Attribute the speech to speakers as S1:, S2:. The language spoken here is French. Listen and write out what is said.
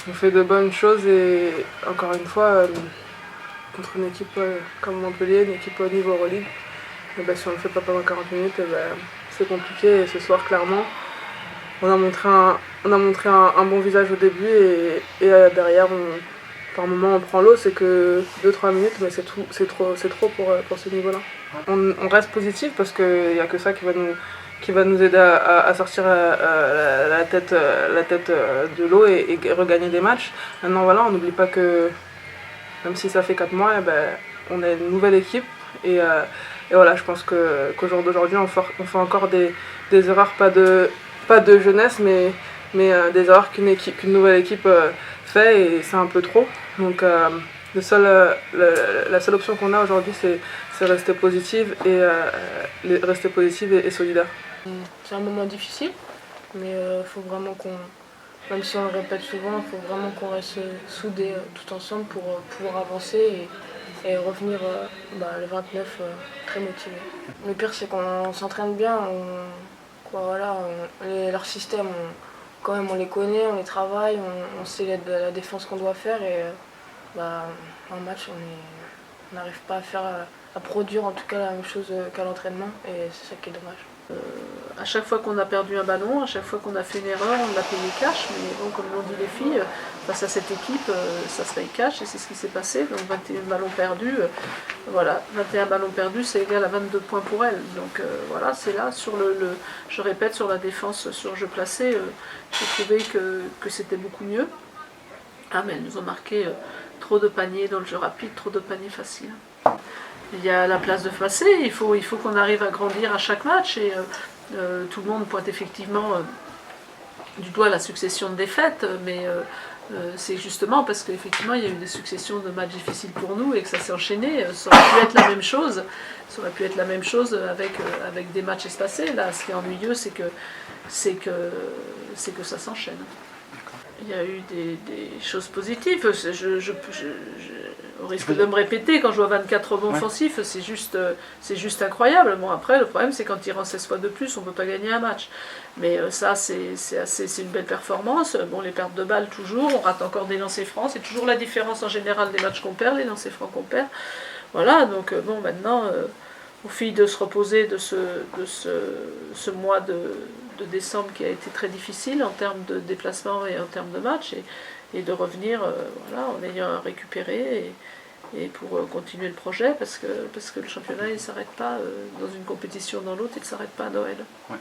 S1: On fait de bonnes choses et encore une fois, contre une équipe comme Montpellier, une équipe au niveau Euroleague, si on ne le fait pas pendant 40 minutes, c'est compliqué. Et ce soir, clairement, on a montré un bon visage au début et derrière, par moment, on prend l'eau. C'est que 2-3 minutes, mais c'est trop pour ce niveau-là. On reste positif parce qu'il n'y a que ça qui va nous aider à sortir la tête de l'eau et regagner des matchs. Maintenant, voilà, on n'oublie pas que même si ça fait 4 mois, on est une nouvelle équipe. Et voilà, je pense qu'au jour d'aujourd'hui, on fait encore des erreurs, pas de jeunesse, mais des erreurs qu'une nouvelle équipe fait, et c'est un peu trop. Donc la seule option qu'on a aujourd'hui, c'est rester positive et solidaire.
S2: C'est un moment difficile, mais faut vraiment même si on le répète souvent, il faut vraiment qu'on reste soudés tout ensemble pour pouvoir avancer et revenir le 29 très motivés. Le pire, c'est qu'on s'entraîne bien, leur système, quand même, on les connaît, on les travaille, on sait la défense qu'on doit faire, et en match, on n'arrive pas à produire en tout cas la même chose qu'à l'entraînement, et c'est ça qui est dommage.
S3: À chaque fois qu'on a perdu un ballon, à chaque fois qu'on a fait une erreur, on l'a payé cash, mais bon, comme l'ont dit les filles, face à cette équipe, ça se paye cash, et c'est ce qui s'est passé. Donc 21 ballons perdus, voilà, 21 ballons perdus, c'est égal à 22 points pour elles. Donc voilà, c'est là, je répète, sur la défense, sur jeu placé, j'ai trouvé que c'était beaucoup mieux. Ah, mais elles nous ont marqué trop de paniers dans le jeu rapide, trop de paniers faciles. Il y a la place de passer, il faut qu'on arrive à grandir à chaque match, et tout le monde pointe effectivement du doigt la succession de défaites, mais c'est justement parce qu'effectivement il y a eu des successions de matchs difficiles pour nous et que ça s'est enchaîné. Ça aurait pu être la même chose, avec des matchs espacés. Là, ce qui est ennuyeux, c'est que ça s'enchaîne. Il y a eu des choses positives. Au risque de me répéter, quand je vois 24 rebonds offensifs, c'est juste incroyable. Bon, après, le problème, c'est quand il rend 16 fois de plus, on ne peut pas gagner un match. Mais ça, c'est une belle performance. Bon, les pertes de balles, toujours. On rate encore des lancers francs. C'est toujours la différence en général des matchs qu'on perd, les lancers francs qu'on perd. Voilà, donc bon, maintenant, aux filles de se reposer de ce mois de décembre qui a été très difficile en termes de déplacement et en termes de match, et de revenir en ayant récupéré et pour continuer le projet, parce que le championnat il ne s'arrête pas dans une compétition dans l'autre, il ne s'arrête pas à Noël. Ouais.